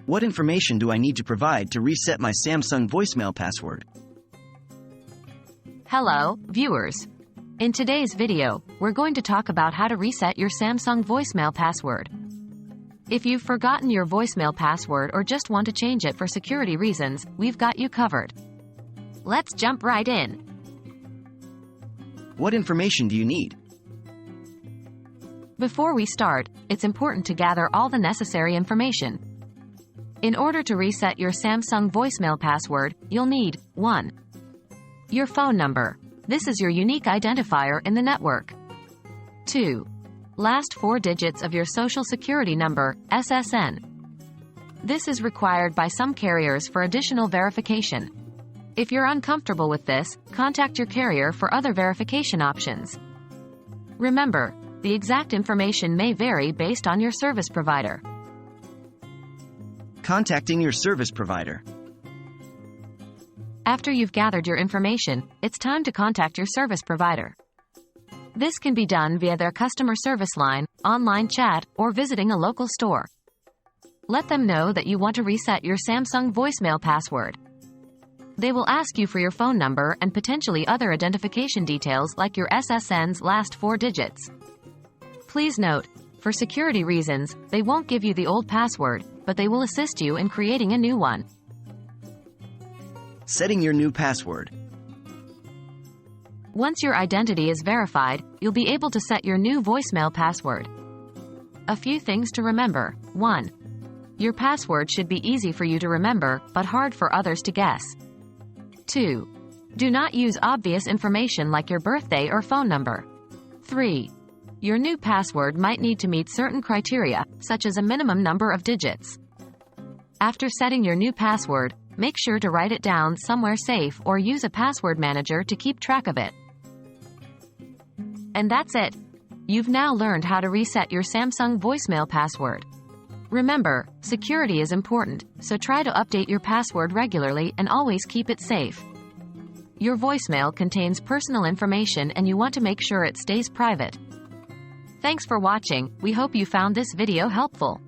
What information do I need to provide to reset my Samsung voicemail password? Hello, viewers. In today's video, we're going to talk about how to reset your Samsung voicemail password. If you've forgotten your voicemail password or just want to change it for security reasons, we've got you covered. Let's jump right in. What information do you need? Before we start, it's important to gather all the necessary information. In order to reset your Samsung voicemail password, you'll need 1. Your phone number. This is your unique identifier in the network. 2. Last 4 digits of your Social Security number, SSN. This is required by some carriers for additional verification. If you're uncomfortable with this, contact your carrier for other verification options. Remember, the exact information may vary based on your service provider. Contacting your service provider. After you've gathered your information, it's time to contact your service provider. This can be done via their customer service line, online chat, or visiting a local store. Let them know that you want to reset your Samsung voicemail password. They will ask you for your phone number and potentially other identification details like your SSN's last 4 digits. Please note, for security reasons, they won't give you the old password, but they will assist you in creating a new one. Setting your new password. Once your identity is verified, you'll be able to set your new voicemail password. A few things to remember. 1. Your password should be easy for you to remember, but hard for others to guess. 2. Do not use obvious information like your birthday or phone number. 3. Your new password might need to meet certain criteria, such as a minimum number of digits. After setting your new password, make sure to write it down somewhere safe or use a password manager to keep track of it. And that's it. You've now learned how to reset your Samsung voicemail password. Remember, security is important, so try to update your password regularly and always keep it safe. Your voicemail contains personal information and you want to make sure it stays private. Thanks for watching. We hope you found this video helpful.